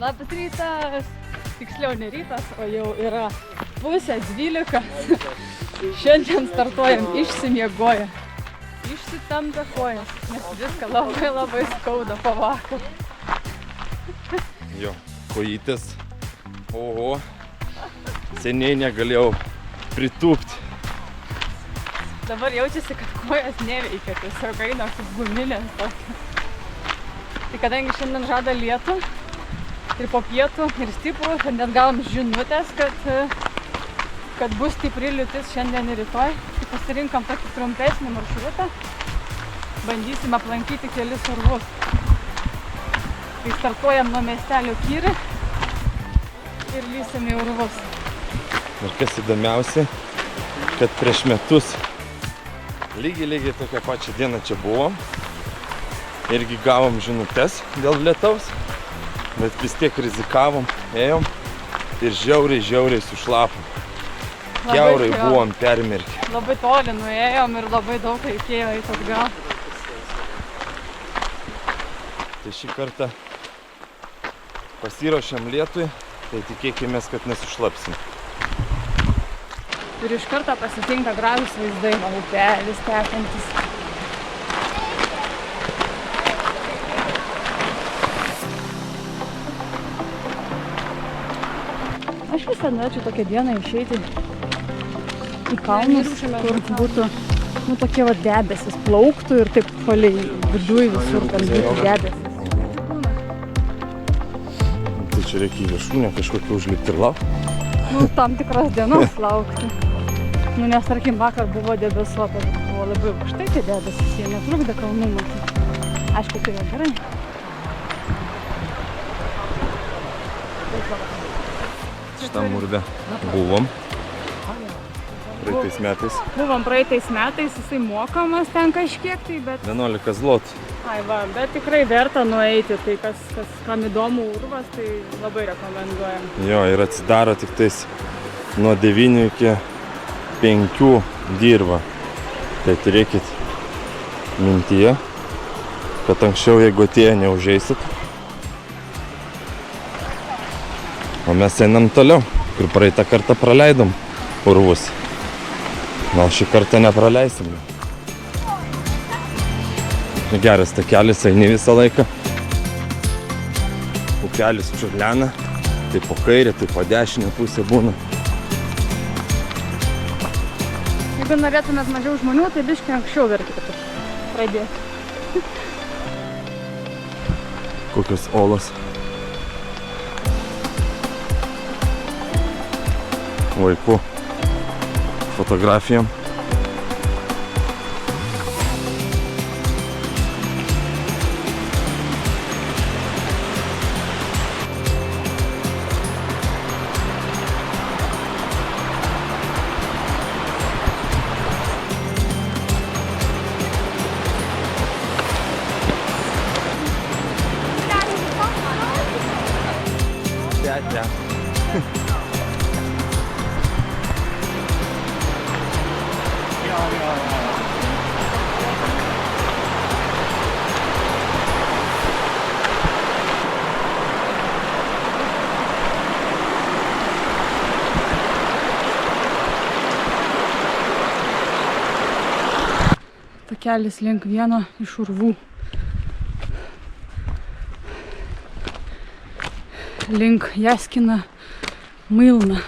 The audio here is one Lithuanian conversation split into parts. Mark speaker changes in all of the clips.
Speaker 1: Labas rytas. Tiksliau ne rytas, o jau yra 11:30. Šiandien startuojam išsimiegoję. Išsitempę kojas, nes viską labai skauda po vakar.
Speaker 2: Jo, kojytės. Oho. Seniai negalėjau pritūpti.
Speaker 1: Dabar jaučiasi, kad kojas neveikia, tiesiog eina kaip guminės tokia. Tai kadangi šiandien žada lietų ir po pietų ir stiprų, ir net gavom žinutės, kad bus stipri liūtis šiandien ir rytoj, tai pasirinkom tokį trumpesnį maršrutą. Bandysim aplankyti kelis urvus. Tai startuojam nuo miestelio Kyri ir lysim į urvus.
Speaker 2: Ir kas įdomiausia, kad prieš metus lygiai tokią pačią dieną čia buvom. Irgi gavom žinutes dėl lietaus, bet vis tiek rizikavom, ėjom ir žiauriai sušlapom. Kiaurai buvom permirkę.
Speaker 1: Labai toli nuėjom ir labai daug reikėjo eiti atgal.
Speaker 2: Tai šį kartą pasiruošiam lietui, tai tikėkimės, kad nesušlapsim.
Speaker 1: Ir iš karto pasitinka gražūs vaizdai, upelis tekantis. Aš visą norėčiau tokią dieną išeiti į kalnus, kur būtų tokie debesis, plauktų ir taip palei viduj visur ten būtų debesis.
Speaker 2: Tai čia reikia į viršūnę kažkokią užlipti ir laukti?
Speaker 1: Tam tikras dienos laukti. Nes tarkim vakar buvo debesuota, buvo labai aukštai tie debesis, jie netrukdė kalnų matyti. Aišku, tai yra gerai.
Speaker 2: Šitam urve buvom praeitais metais.
Speaker 1: Buvom praeitais metais, jisai mokamas ten kažkiek tai, bet...
Speaker 2: 11 zlotų.
Speaker 1: Ai va, bet tikrai verta nueiti, tai kam įdomu urvas, tai labai rekomenduojam.
Speaker 2: Jo, ir atsidaro tik tais nuo 9 iki 5 dirba. Tai turėkit mintyje, kad anksčiau, jeigu atėję neužeisit. O mes einam toliau, kur praeitą kartą praleidom urvus. Gal šį kartą nepraleisim. Geras takelis, eini visą laiką. Upelis čiurlena, tai po kairę, tai po dešinę pusę būna.
Speaker 1: Jeigu norėtumėt mažiau žmonių, tai biškį anksčiau verkėtų pradėti.
Speaker 2: Kokios olos. Vaikų fotografijom. Ja.
Speaker 1: Takelis link vieno iš urvų. Link Jaskina Milna.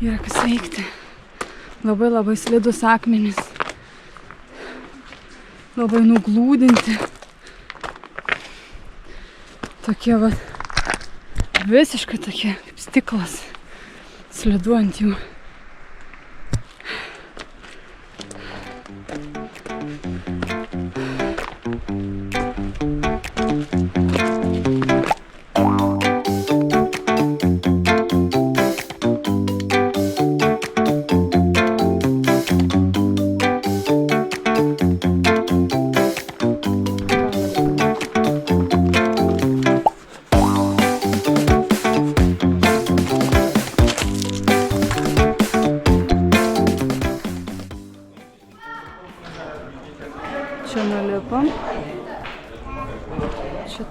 Speaker 1: Yra kas veikti. Labai slidus akmenys. Labai nuglūdinti. Tokie visiškai tokie kaip stiklas. Slidu ant jų.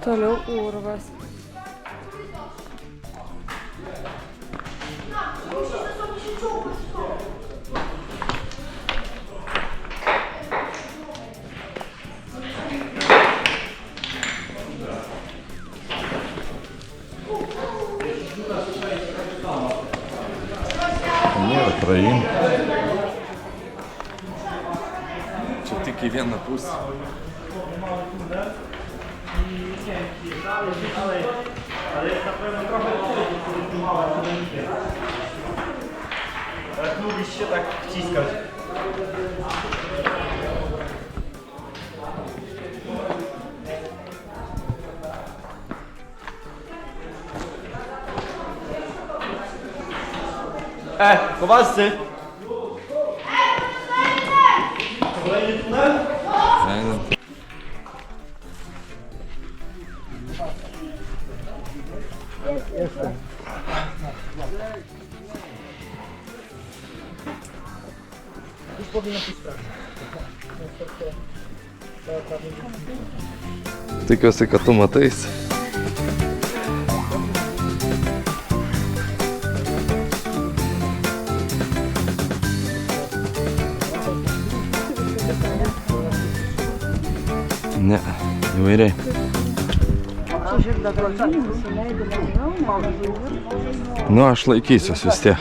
Speaker 1: Toliau urvas.
Speaker 2: Nėra praėjimų. Čia tik į vieną pusę.
Speaker 3: Jak lubisz się tak wciskać. Kowalscy! Kolejny tunel? Już powinno być tak.
Speaker 2: Tikiuosi, kad tu matais. Ne, įvairiai. Nu, aš laikysiuos vis tiek,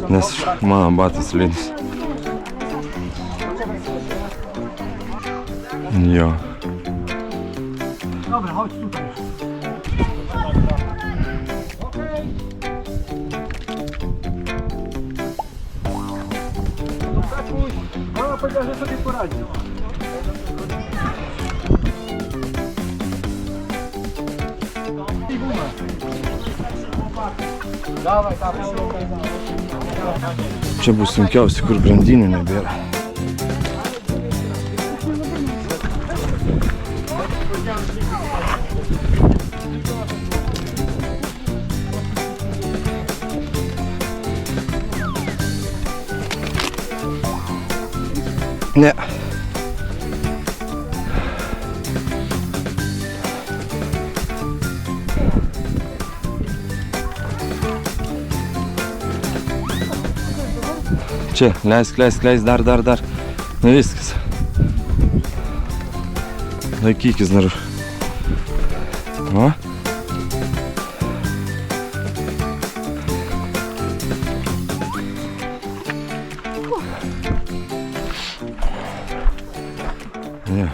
Speaker 2: nes mano batas slidus. Jo.
Speaker 3: Dobra, chodź tutaj. Kacuś, mama powiedziała, że sobie poradzi. Dawaj, dawaj.
Speaker 2: Čia bus sunkiausia, kur grandinių nebėra. Ne. Čia, leisk, dar. Nu viskas. Laikykis dar. O. Ne.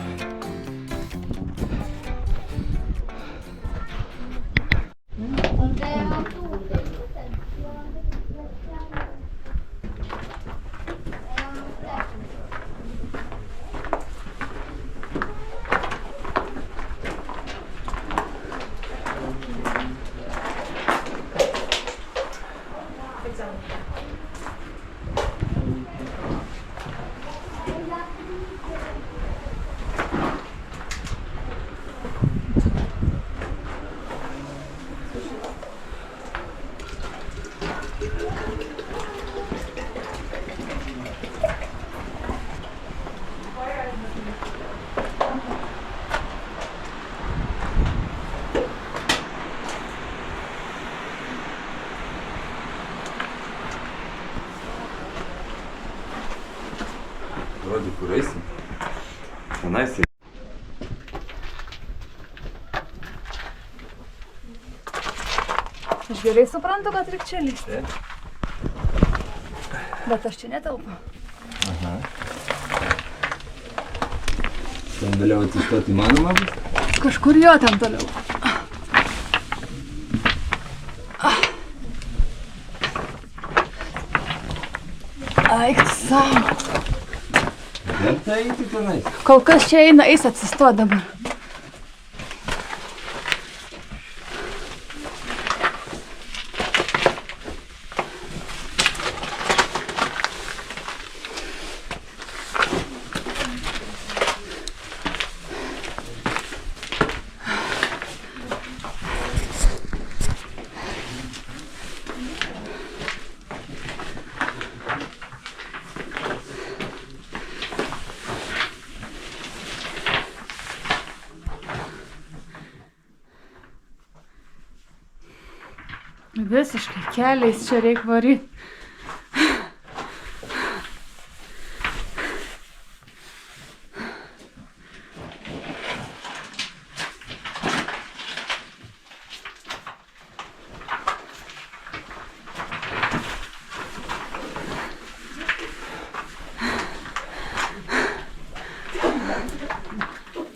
Speaker 2: Rodį, kur eisim. Tenais.
Speaker 1: Aš gerai suprantu, kad reikia čia lysti. Bet aš čia netelpu.
Speaker 2: Aha. Ten vėliau atsistoti įmanoma bus?
Speaker 1: Kažkur jo ten toliau. Aik tu savo.
Speaker 2: Verta eiti tenais.
Speaker 1: Kol kas čia eina, eis atsistoti dabar. visiškai keliais čia reik varyti.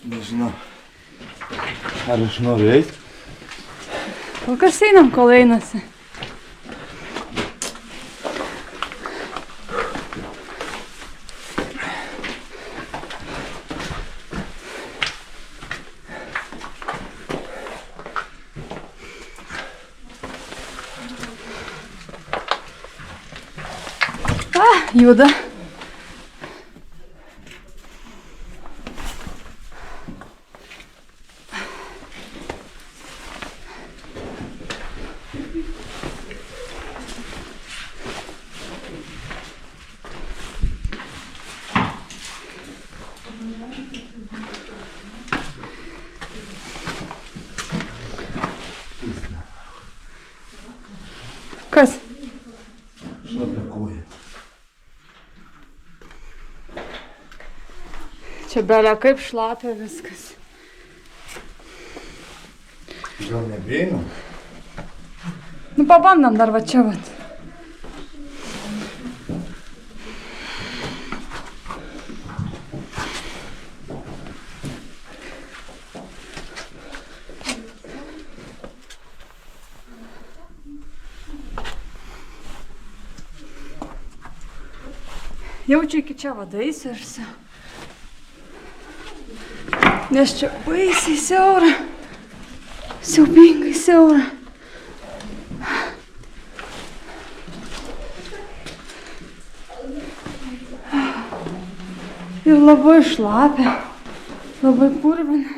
Speaker 2: Nežinau, ar aš noriu eiti.
Speaker 1: Kol kas einam, kol einasi. Juda. Kas?
Speaker 2: Šlapia.
Speaker 1: Čia belia kaip šlapia viskas.
Speaker 2: Gal nebeinam?
Speaker 1: Nu, pabandom dar va čia vat. Jau čia iki čia vadaisiuosi. Nes čia baisiai siaura. Siaubingai siaura. Ir labai šlapia. Labai purvina.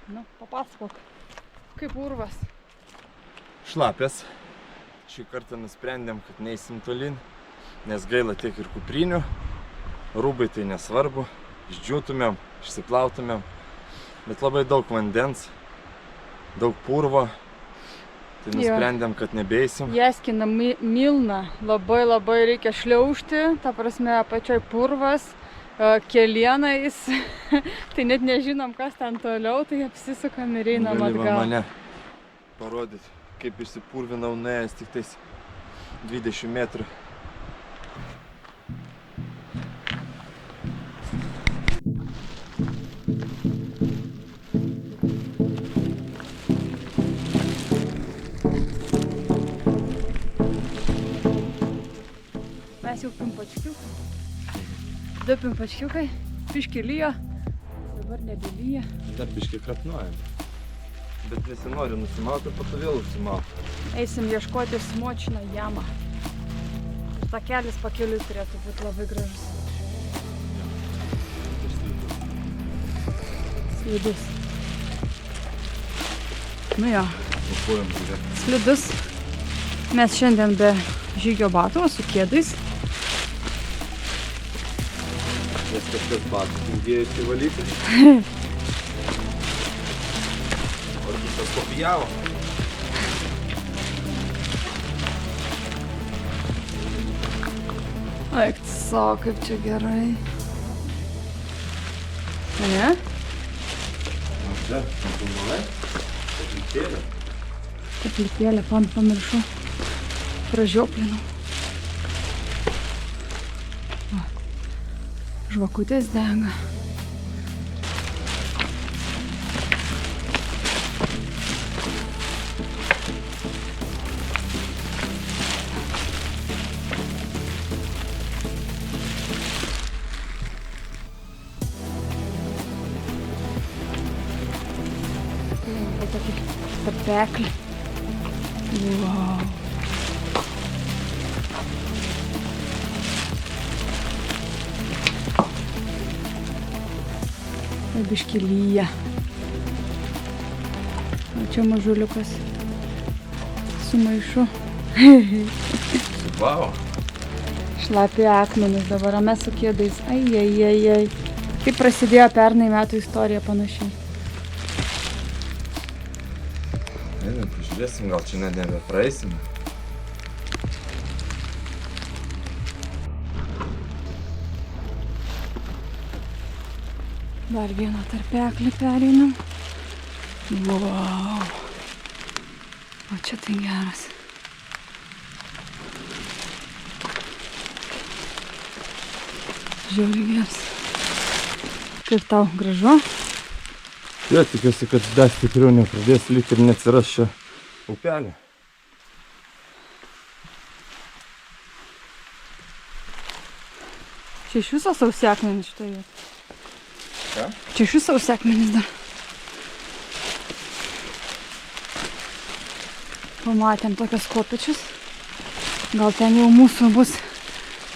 Speaker 1: Nu, papasakok, kaip urvas.
Speaker 2: Šlapės. Šį kartą nusprendėm, kad neįsim tolin, nes gaila tiek ir kuprinių. Rūbai tai nesvarbu, išdžiūtumėm, išsiplautumėm, bet labai daug vandens, daug purvo. Tai nusprendėm, kad nebeeisim.
Speaker 1: Jaskina milna, labai reikia šliaužti, ta prasme apačioj purvas. Kelienais, tai net nežinom, kas ten toliau, tai apsisukam ir einam atgal.
Speaker 2: Gali mane parodyti, kaip išsipurvinau nuėjęs tik tais 20 metrų.
Speaker 1: Mes jau pimpačkiukai. Du pimpačkiukai, biškį lyjo, dabar nebelyja.
Speaker 2: Dar biškį krapnuojam. Bet nesinori nusimauti, po to vėl užsimauti.
Speaker 1: Eisim ieškoti smočino jamą. Ir takelis pakeliui turėtų būti labai gražus. Slidus. Nu jo,
Speaker 2: Papuojam žiūrėti.
Speaker 1: slidus. Mes šiandien be žygio batų, su kėdais.
Speaker 2: Nes kažkas batų tingėjo įsivalyti. Ar kitas kopijavo?
Speaker 1: Eik, savo, kaip čia gerai. Ne?
Speaker 2: Čia, filmuoja. Koplytėlė.
Speaker 1: Koplytėlė, pamiršau. Pražioplinau. Žvakutės dega. Tokį tarpeklį. Wow. Biškį lyja. O čia mažuliukas su maišu.
Speaker 2: Wow.
Speaker 1: Šlapi akmenys, dabar mes su kėdais. Ai. Taip prasidėjo pernai metų istorija panašiai.
Speaker 2: Einam, pažiūrėsim, gal čia net nebepraeisim.
Speaker 1: Dar vieną tarpeklį pereinam. Wow. O čia tai geras. Žiauriai geras. Kaip tau, gražu?
Speaker 2: Jo, tikiuosi, kad dar stipriau nepradės lyg ir neatsiras čia upelė.
Speaker 1: Čia iš viso sausi akmenys šitoje vietoje.
Speaker 2: Ką?
Speaker 1: Čia iš viso sausi akmenys dar. Pamatėm tokias kopečius. Gal ten jau mūsų bus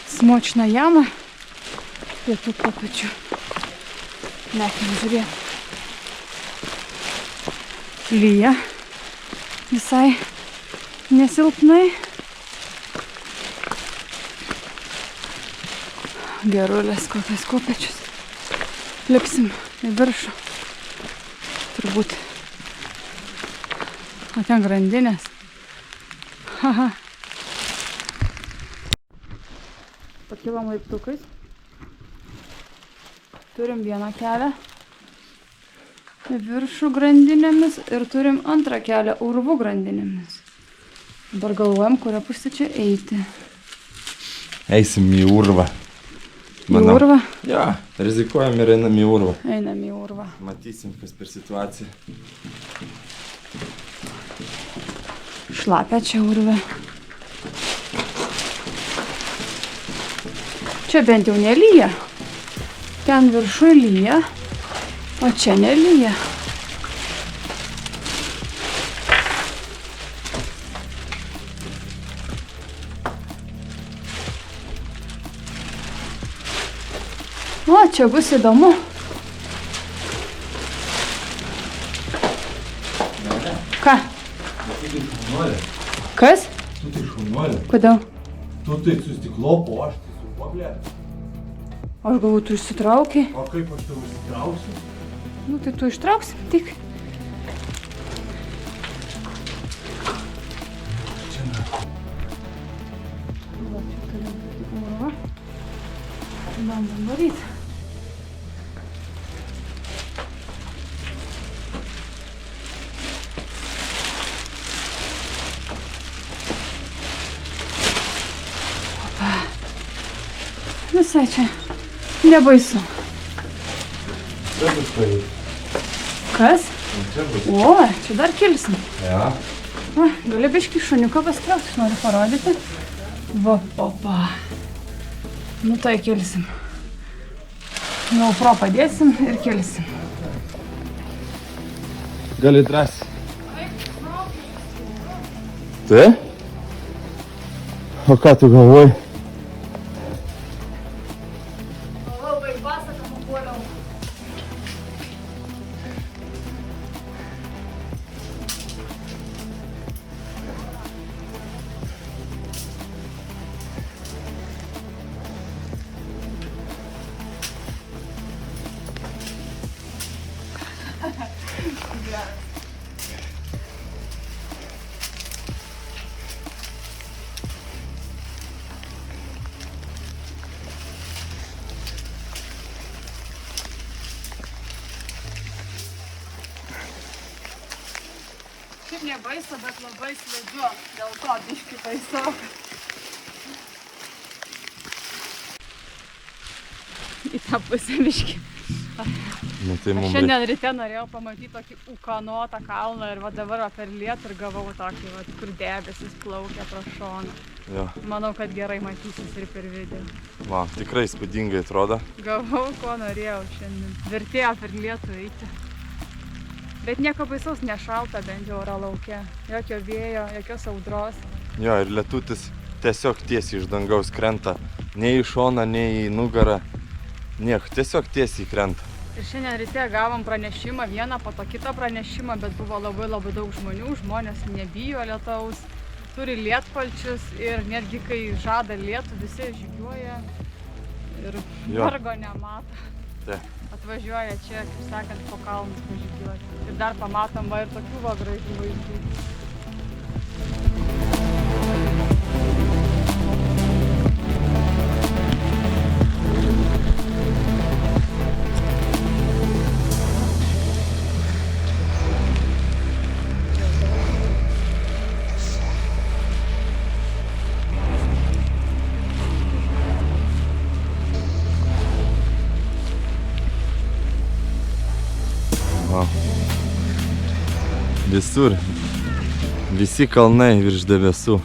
Speaker 1: smočna jama prie tų kopečių. Nekim žiūrėt. Lyja visai nesilpnai. Gerulės kokias kopečius. Lipsim į viršų. Turbūt. O ten grandinės. Haha. Pakilom laiptukais. Turim vieną kelią į viršų grandinėmis ir turim antrą kelią urvų grandinėmis. Dabar galvojam, kurią pusę čia eiti.
Speaker 2: Eisim į urvą.
Speaker 1: Į urvą?
Speaker 2: Jo, rizikuojam ir einam į urvą.
Speaker 1: Einam į urvą.
Speaker 2: Matysim, kas per situaciją.
Speaker 1: Šlapia čia urvė. Čia bent jau nelyja. Ten viršui lyja, o čia nelyja. O, čia bus įdomu. Ką? Kas?
Speaker 3: Tu tai šaunuolė.
Speaker 1: Kodėl?
Speaker 3: Tu tai su stiklo, o aš tai su pablė.
Speaker 1: Aš galvoju, tu išsitrauki.
Speaker 3: O kaip aš tau užsitrauksiu?
Speaker 1: Nu, tai tu ištrauksi, tik.
Speaker 3: Čia ne.
Speaker 1: Va, čia turim urvą. Bandom varyti. Opa. Visai čia nebaisu.
Speaker 2: Čia bus pareiti.
Speaker 1: Kas?
Speaker 2: Čia bus.
Speaker 1: O, čia dar kilsim.
Speaker 2: Ja.
Speaker 1: Va, gali biškį šuniuką pasitraukti, noriu parodyti. Va, opa. Nu tai kilsim. GoPro padėsim ir kilsim.
Speaker 2: Gali drąsiai. Tai? O ką tu galvoji?
Speaker 1: Labai pasaką papuoliau. Šiaip nebaisu, bet labai slidu. Dėl to biškį baisau. Į tą pusę biškį.
Speaker 2: Nu, tai
Speaker 1: Aš
Speaker 2: mums
Speaker 1: šiandien ryte norėjau pamatyti tokį ūkanotą kalną ir va dabar per lietų ir gavau tokį, va, kur debesis plaukia pro šoną.
Speaker 2: Jo.
Speaker 1: Manau, kad gerai matysis ir per video.
Speaker 2: Va, tikrai įspūdingai atrodo.
Speaker 1: Gavau, ko norėjau šiandien. Vertėjo per lietų eiti. Bet nieko baisaus, nešalta bent jau yra lauke. Jokio vėjo, jokios audros.
Speaker 2: Jo, ir lietutis tiesiog tiesiai iš dangaus krenta. Nei į šoną, nei į nugarą. Nieko, tiesiog tiesiai krenta.
Speaker 1: Ir šiandien ryte gavom pranešimą, vieną, po to kitą pranešimą, bet buvo labai daug žmonių. Žmonės nebijo lietaus, turi lietpalčius ir netgi kai žada lietų, visi žygiuoja ir vargo nemato.
Speaker 2: Taip.
Speaker 1: Atvažiuoja čia, kaip sakant, po kalnus pažygiuoti. Ir dar pamatom va ir tokių va gražių vaizdų.
Speaker 2: Visur, visi kalnai virš debesų.